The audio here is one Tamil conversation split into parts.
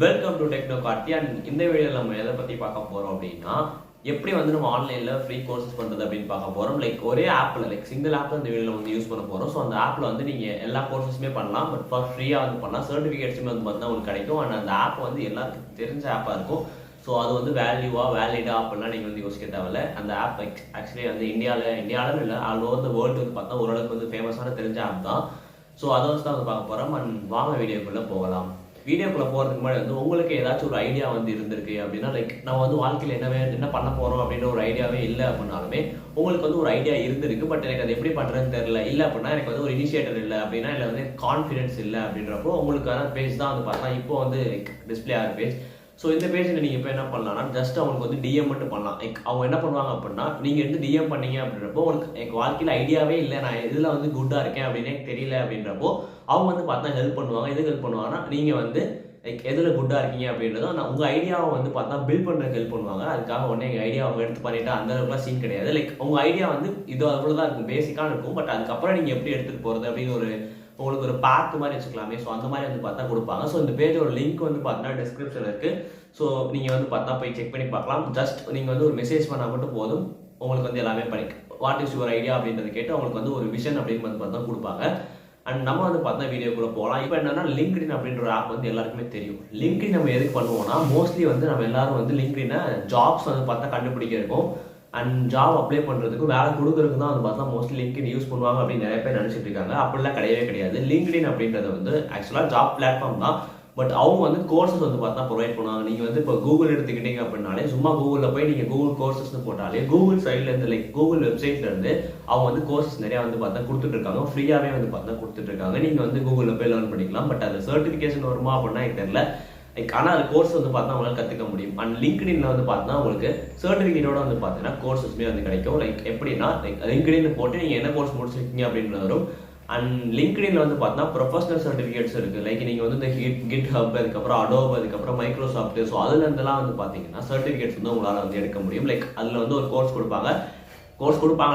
Welcome to techno Karthi. And இந்த வீடியோவில் நம்ம எதை பற்றி பார்க்க போகிறோம் அப்படின்னா, எப்படி வந்து நம்ம ஆன்லைனில் ஃப்ரீ கோர்சஸ் பண்ணுறது அப்படின்னு பார்க்க போகிறோம். ஒரே ஆப்பில் சிங்கிள் ஆப்பில் இந்த வீடியோவில் வந்து யூஸ் பண்ண போகிறோம். ஸோ அந்த ஆப்பில் வந்து நீங்கள் எல்லா கோர்சஸுமே பண்ணலாம். பட் ஃப்ரீயாக வந்து பண்ணலாம். சர்டிஃபிகேட்ஸுமே வந்து பார்த்தா உங்களுக்கு கிடைக்கும். அண்ட் அந்த ஆப் வந்து எல்லாத்துக்கும் தெரிஞ்ச ஆப்பாக இருக்கும். ஸோ அது வந்து வேலிடா அப்படிலாம் நீங்கள் வந்து யோசிக்க தேவையில்ல. அந்த ஆப் ஆக்சுவலி வந்து இந்தியாவிலும் இல்லை, ஆல் ஓவர் த வேர்ல்டு வந்து பார்த்தா ஓரளவுக்கு வந்து ஃபேமஸான தெரிஞ்ச ஆப் தான். ஸோ அதை வச்சு தான் வந்து பார்க்க போகிறோம். அண்ட் வாங்க வீடியோக்குள்ளே போகலாம். வீடியோக்குள்ளே போகிறதுக்கு முன்னாடி வந்து உங்களுக்கு ஏதாச்சும் ஒரு ஐடியா வந்து இருந்திருக்கு அப்படின்னா, நம்ம வந்து வாழ்க்கையில் என்ன பண்ண போகிறோம் அப்படின்ற ஒரு ஐடியாவே இல்லை அப்படின்னாலுமே உங்களுக்கு வந்து ஒரு ஐடியா இருந்திருக்கு. பட் எனக்கு அது எப்படி பண்ணுறதுன்னு தெரியல, இல்லை அப்படின்னா எனக்கு வந்து ஒரு இனிஷியேட்டர் இல்லை அப்படின்னா, இல்லை வந்து கான்ஃபிடன்ஸ் இல்லை அப்படின்றப்போ உங்களுக்கான பேஜ் தான் வந்து பார்த்தா இப்போ வந்து டிஸ்பிளே ஆகிற பேஜ். ஸோ இந்த பேஜில் நீங்கள் இப்போ என்ன பண்ணலாம்னா, ஜஸ்ட் அவங்களுக்கு வந்து டிஎம் மட்டும் பண்ணலாம். அவங்க என்ன பண்ணுவாங்க அப்படின்னா, நீங்கள் வந்து டிஎம் பண்ணீங்க அப்படின்றப்போ உங்களுக்கு எனக்கு வாழ்க்கையில் ஐடியாவே இல்லை, நான் இதில் வந்து குட்டாக இருக்கேன் அப்படின்னு எனக்கு தெரியல அப்படின்றப்போ அவங்க வந்து பார்த்தா ஹெல்ப் பண்ணுவாங்க. எதுக்கு ஹெல்ப் பண்ணுவாங்கன்னா, நீங்கள் வந்து எதில் குட்டாக இருக்கீங்க அப்படின்றத நான் உங்கள் ஐடியாவை வந்து பார்த்தா பில்ட் பண்ணுறதுக்கு ஹெல்ப் பண்ணுவாங்க. அதுக்காக உடனே எங்கள் ஐடியா அவங்க எடுத்து பண்ணிவிட்டு அந்த அளவுக்குலாம் சீன் கிடையாது. உங்கள் ஐடியா வந்து இது அவ்வளோ தான் இருக்கும், பேசிக்காக இருக்கும். பட் அதுக்கப்புறம் நீங்கள் எப்படி எடுத்துகிட்டு போகிறது அப்படின்னு உங்களுக்கு ஒரு பார்ட் மாதிரி வச்சுக்கலாமே. ஸோ அந்த மாதிரி வந்து பார்த்தா கொடுப்பாங்க. ஸோ இந்த பேஜோட லிங்க் வந்து பார்த்தீங்கன்னா டிஸ்கிரிப்ஷனில் இருக்குது. ஸோ நீங்கள் வந்து பார்த்தா போய் செக் பண்ணி பார்க்கலாம். ஜஸ்ட் நீங்கள் வந்து ஒரு மெசேஜ் பண்ணால் மட்டும் போதும், உங்களுக்கு வந்து எல்லாமே பண்ணி வாட் இஸ் யுவர் ஐடியா அப்படின்றத கேட்டு அவங்களுக்கு வந்து ஒரு விஷன் அப்படின்னு வந்து பார்த்தா கொடுப்பாங்க. அண்ட் நம்ம வந்து பார்த்தா வீடியோக்குள்ளே போகலாம். இப்போ என்னன்னா, லிங்க்டின் அப்படின்ற ஆப் வந்து எல்லாருக்குமே தெரியும். லிங்க்டின் நம்ம எதுக்கு பண்ணுவோம்னா, மோஸ்ட்லி வந்து நம்ம எல்லாரும் வந்து லிங்க்டினை ஜாப்ஸ் வந்து பார்த்தா கண்டுபிடிக்க இருக்கும். அண்ட் ஜாப் அப்ளை பண்ணுறதுக்கு வேலை கொடுக்குறதுக்கு தான் வந்து பார்த்தா மோஸ்ட்லி லிங்க்டின் யூஸ் பண்ணுவாங்க அப்படின்னு நிறைய பேர் நினச்சிட்டு இருக்காங்க. அப்படிலாம் கிடையவே கிடையாது. லிங்க்டின் அப்படின்றது வந்து ஆக்சுவலாக ஜாப் பிளாட்ஃபார்ம் தான். பட் அவங்க வந்து கோர்சஸ் வந்து பார்த்தா ப்ரொவைட் பண்ணுவாங்க. நீங்கள் வந்து இப்போ கூகுள் எடுத்துக்கிட்டீங்க அப்படின்னாலே, சும்மா கூகுளில் போய் நீங்கள் கூகுள் கோர்சஸ்ன்னு போட்டாலே கூகுள் சைட்லேருந்து கூகுள் வெப்சைட்லேருந்து அவங்க வந்து கோர்சஸ் நிறையா வந்து பார்த்தா கொடுத்துட்ருக்காங்க. ஃப்ரீயாகவே வந்து பார்த்தா கொடுத்துட்ருக்காங்க. நீங்கள் வந்து கூகுளில் போய் லேர்ன் பண்ணிக்கலாம். பட் அது சர்டிஃபிகேஷன் வருமா அப்படின்னா எனக்கு தெரியல. ஆனால் அது கோர்ஸ் வந்து பார்த்தா உங்களால் கற்றுக்க முடியும். அண்ட் லிங்க்டின்ல வந்து பார்த்தா உங்களுக்கு சர்டிஃபிகேட்டோட வந்து பார்த்தீங்கன்னா கோர்சஸ்மே வந்து கிடைக்கும். எப்படின்னா லிங்க்டின் போட்டு நீங்கள் என்ன கோர்ஸ் முடிச்சிருக்கீங்க அப்படின்றது வரும். அண்ட் லிங்க்டின்ல வந்து பார்த்தா ப்ரொஃபஷனல் சர்டிஃபிகேட்ஸ் இருக்குது. நீங்கள் வந்து இந்த கிட் ஹப், அதுக்கப்புறம் அடோப், அதுக்கப்புறம் மைக்ரோசாஃப்ட், ஸோ அதுலேருந்துலாம் வந்து பார்த்தீங்கன்னா சர்டிஃபிகேட்ஸ் வந்து உங்களால் வந்து எடுக்க முடியும். அதில் வந்து ஒரு கோர்ஸ் கொடுப்பாங்க.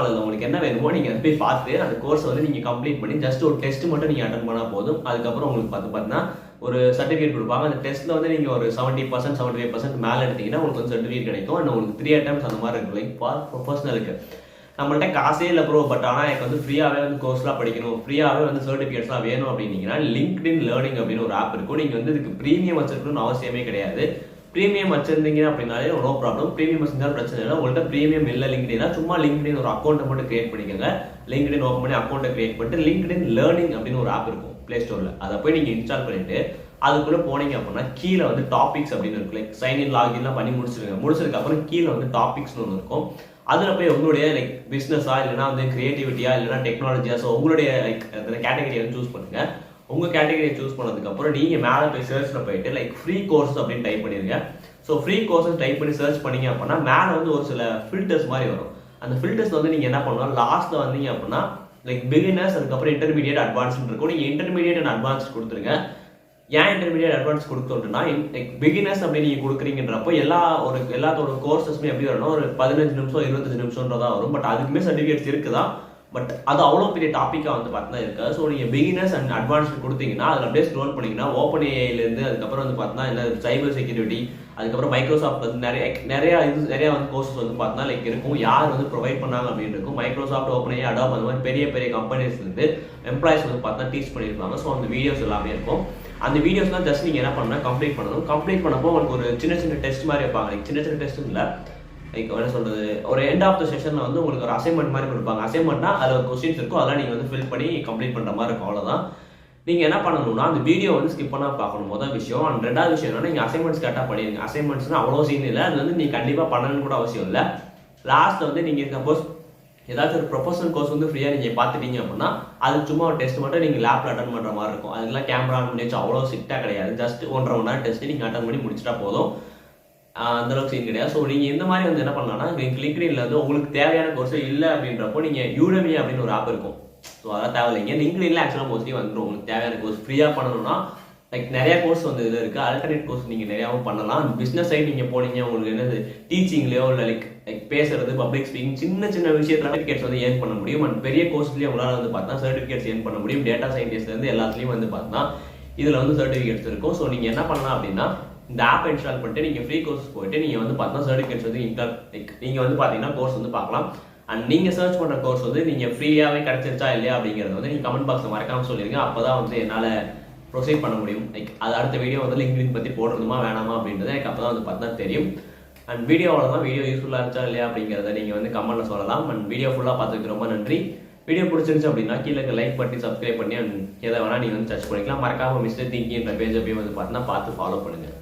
அதில் உங்களுக்கு என்ன வேணுமோ நீங்கள் அதை போய் பார்த்து அந்த கோர்ஸ் வந்து நீங்கள் கம்ப்ளீட் பண்ணி ஜஸ்ட் ஒரு டெஸ்ட் மட்டும் நீங்கள் அட்டன் பண்ணால் போதும். அதுக்கப்புறம் உங்களுக்கு பார்த்தீங்கன்னா ஒரு சர்டிஃபிகேட் கொடுப்பாங்க. அந்த டெஸ்ட்டில் வந்து நீங்கள் ஒரு 70% 75% மேலே எடுத்தீங்கன்னா உங்களுக்கு வந்து சர்டிஃபிகேட் கிடைக்கும். அண்ட் உங்களுக்கு 3 attempts அந்த மாதிரி இருக்கும். ஃபார் ப்ரொஃபஷனலுக்கு நம்மள்ட்ட காசே இல்லை ப்ரோ, பட் ஆனால் எனக்கு வந்து ஃப்ரீயாகவே வந்து கோர்ஸ்லாம் படிக்கணும், ஃப்ரீயாகவே வந்து சர்டிஃபிகேட்ஸ்லாம் வேணும் அப்படின்னீங்கன்னா லிங்க்டின் லேர்னிங் அப்படின்னு ஒரு ஆப் இருக்கும். நீங்கள் வந்து இதுக்கு ப்ரீமியம் வச்சிருக்கணும்னு அவசியமே கிடையாது. ப்ரீமியம் வச்சிருந்தீங்க அப்படின்னாலே நோ ப்ராப்ளம். ப்ரீமியம் வச்சிருந்தாலும் பிரச்சனை இல்லை. உங்கள்கிட்ட ப்ரீமியம் இல்லை லிங்க்டினா, சும்மா லிங்க்டின் ஒரு அக்கௌண்ட்டை மட்டும் கிரியேட் பண்ணிக்கோங்க. லிங்க்டின் ஓப்பன் பண்ணி அக்கௌண்ட்டை கிரியேட் பண்ணிட்டு லிங்க்டின் லேர்னிங் அப்படின்னு ஒரு ஆப் இருக்கும் பிளே ஸ்டோரில். அதை போய் நீங்கள் இன்ஸ்டால் பண்ணிட்டு அதுக்குள்ளே போனீங்க அப்படின்னா கீழே வந்து டாபிக்ஸ் அப்படின்னு இருக்கு. சைன்இன் லாகின்லாம் பண்ணி முடிச்சதுக்கு அப்புறம் கீழே வந்து டாபிக்ஸ்னு ஒன்று இருக்கும். அதில் போய் உங்களுடைய பிஸ்னஸா இல்லைனா வந்து கிரியேட்டிவிட்டியா இல்லைனா டெக்னாலஜியா, ஸோ உங்களுடைய கேட்டகரியை வந்து சூஸ் பண்ணுங்க. உங்கள் கேட்டகரியை சூஸ் பண்ணதுக்கப்புறம் நீங்கள் மேலே போய் சர்ச்சில் போயிட்டு ஃப்ரீ கோர்ஸ் அப்படின்னு டைப் பண்ணிடுங்க. ஸோ ஃப்ரீ கோர்ஸஸ் டைப் பண்ணி சர்ச் பண்ணீங்க அப்படின்னா மேலே வந்து ஒரு சில ஃபில்டர்ஸ் மாதிரி வரும். அந்த ஃபில்டர்ஸ் வந்து நீங்கள் என்ன பண்ணலாம், லாஸ்ட்டில் வந்தீங்க அப்படின்னா பிகினர்ஸ், அதுக்கப்புறம் இன்டர்மீடியட், அட்வான்ஸ்னு இருக்கும். நீங்கள் இன்டர்மீடியட் அண்ட் அட்வான்ஸ் கொடுத்துருங்க. ஏன் இன்டர்மீடியட் அட்வான்ஸ் கொடுத்தோம்னா, பிகினர்ஸ் அப்படி நீங்கள் கொடுக்குறீங்கன்றப்போ எல்லாத்தோட கோர்சஸ்மே எப்படி வரணும், ஒரு 15 நிமிஷம் 25 நிமிஷம்ன்றதான் வரும். பட் அதுக்குமே சர்டிஃபிகேட்ஸ் இருக்குதான். பட் அது அவ்வளோ பெரிய டாப்பிக்காக வந்து பார்த்தீங்கன்னா இருக்காது. ஸோ நீங்கள் பிகினர்ஸ் அண்ட் அட்வான்ஸ் கொடுத்தீங்கன்னா அதில் அப்படியே ஸ்க்ரோல் பண்ணிங்கன்னா ஓப்பன் ஏஐலேருந்து அதுக்கப்புறம் வந்து பார்த்தீங்கன்னா இந்த சைபர் செக்யூரிட்டி, அதுக்கப்புறம் மைக்ரோசாஃப்ட் வந்து நிறைய வந்து கோர்சஸ் வந்து பார்த்தீங்கன்னா இருக்கும். யார் வந்து ப்ரொவைட் பண்ணாங்க அப்படின்னு இருக்கும். மைக்ரோசாஃப்ட், ஓப்பன் ஏஐ, அடாப், அந்த மாதிரி பெரிய பெரிய கம்பெனிஸ்லேருந்து எம்ப்ளாயிஸ் வந்து பார்த்தா டீச் பண்ணியிருப்பாங்க. ஸோ அந்த வீடியோஸ் எல்லாமே இருக்கும். அந்த வீடியோஸ்லாம் ஜஸ்ட் நீங்கள் என்ன பண்ணணும், கம்ப்ளீட் பண்ணணும். கம்ப்ளீட் பண்ணப்போ உங்களுக்கு ஒரு சின்ன டெஸ்ட் மாதிரி வைப்பாங்க. சின்ன டெஸ்ட் இல்லை, என்ன சொல்கிறது, ஒரு எண்ட் ஆஃப் த செஷனில் வந்து உங்களுக்கு ஒரு அசைன்மெண்ட் மாதிரி கொடுப்பாங்க. அசைன்மெண்ட்னா அதில் ஒரு கொஸ்டின்ஸ் இருக்கும், அதெல்லாம் நீங்கள் வந்து ஃபில் பண்ணி கம்ப்ளீட் பண்ணுற மாதிரி இருக்கும். அவ்வளோதான். நீங்கள் என்ன பண்ணணும்னா அந்த வீடியோ வந்து ஸ்கிப் பண்ணால் பார்க்கணும், முதல் விஷயம். அண்ட் ரெண்டாவது விஷயம் என்னன்னா, நீங்கள் அசைன்மெண்ட்ஸ் கரெக்டாக பண்ணிடுங்க. அசைன்மெண்ட்ஸ்னால் அவ்வளோ சீன் இல்லை, அது வந்து நீங்கள் கண்டிப்பாக பண்ணணும்னு கூட அவசியம் இல்லை. லாஸ்ட்டில் வந்து நீங்கள் சப்போஸ் ஏதாச்சும் ஒரு ப்ரொஃபஷனல் கோர்ஸ் வந்து ஃப்ரீயாக நீங்கள் பார்த்துட்டீங்க அப்படின்னா அது சும்மா ஒரு டெஸ்ட் மட்டும் நீங்கள் லேப்பில் அட்டன் பண்ணுற மாதிரி இருக்கும். அதுக்கெல்லாம் கேமரா ஆன் பண்ணி வச்சு அவ்வளோ ஸ்ட்ரிக்டாக கிடையாது. ஜஸ்ட் 1.5 மணி நேரம் டெஸ்ட்டு நீங்கள் அட்டன் பண்ணி முடிச்சிட்டா போதும். அந்தளவுக்கு சீன் கிடையாது. ஸோ நீங்கள் இந்த மாதிரி வந்து என்ன பண்ணலாம்னா, லிங்க்டின்ல வந்து உங்களுக்கு தேவையான கோர்ஸ் இல்லை அப்படின்றப்போ நீங்கள் யூடமி அப்படின்னு ஒரு ஆப் இருக்கும். ஸோ அதெல்லாம் தேவையில்லைங்க. லிங்க்டின்ல ஆக்சுவலாக மோஸ்ட்லி வந்துடும். உங்களுக்கு தேவையான கோர்ஸ் ஃப்ரீயாக பண்ணணும்னா நிறைய கோர்ஸ் வந்து இதில் இருக்குது. அல்டர்னேட் கோர்ஸ் நீங்கள் நிறையாவும் பண்ணலாம். பிஸ்னஸ் சைட் நீங்கள் போனீங்க, உங்களுக்கு என்னது டீச்சிங்லையோ இல்லை பேசுறது, பப்ளிக் ஸ்பீக்கிங், சின்ன விஷயத்துல சர்டிஃபிகேட்ஸ் வந்து ஏர்ன் பண்ண முடியும். அண்ட் பெரிய கோர்ஸ்லேயே உங்களால் வந்து பார்த்தா சர்டிஃபிகேட்ஸ் ஏர்ன் பண்ண முடியும். டேட்டா சயின்டிஸ்ட்லேருந்து எல்லாத்துலேயும் வந்து பார்த்தா இதில் வந்து சர்டிஃபிகேட்ஸ் இருக்கும். ஸோ நீங்கள் என்ன பண்ணலாம் அப்படின்னா இந்த ஆப் இன்ஸ்டால் பண்ணிட்டு நீங்கள் ஃப்ரீ கோர்ஸ் போயிட்டு நீங்கள் வந்து பார்த்தீங்கன்னா சர்டிஃபிகேட்ஸ் வந்து நீங்கள் வந்து பார்த்தீங்கன்னா கோர்ஸ் வந்து பார்க்கலாம். அண்ட் நீங்கள் சர்ச் பண்ணுற கோர்ஸ் வந்து நீங்கள் ஃப்ரீயாகவே கிடைச்சிருச்சா இல்லையா அப்படிங்கிறது வந்து நீங்கள் கமெண்ட் பாக்ஸில் மறக்காமல் சொல்லிடுங்க. அப்போ தான் வந்து என்னால் ப்ரொசீட் பண்ண முடியும். அது அடுத்த வீடியோ வந்து லிங்க்டின் பற்றி போடுறதுமா வேணாமா அப்படின்றது எனக்கு அப்போ தான் வந்து பார்த்தா தெரியும். அண்ட் வீடியோவில் தான் வீடியோ யூஸ்ஃபுல்லாக இருந்துச்சா இல்லையா அப்படிங்கிறத நீங்கள் வந்து கமெண்ட்டில் சொல்லலாம். அண்ட் வீடியோ ஃபுல்லாக பார்த்துக்கு ரொம்ப நன்றி. வீடியோ பிடிச்சிருந்துச்சு அப்படின்னா கீழே லைக் பண்ணி சப்ஸ்கிரைப் பண்ணி அண்ட் எதை வேணால் நீங்கள் வந்து சர்ச் பண்ணிக்கலாம். மறக்காமல் மிஸ்டர் திங்கின்ற பேஜை போய் வந்து பார்த்தீங்கன்னா பார்த்து ஃபாலோ பண்ணுங்கள்.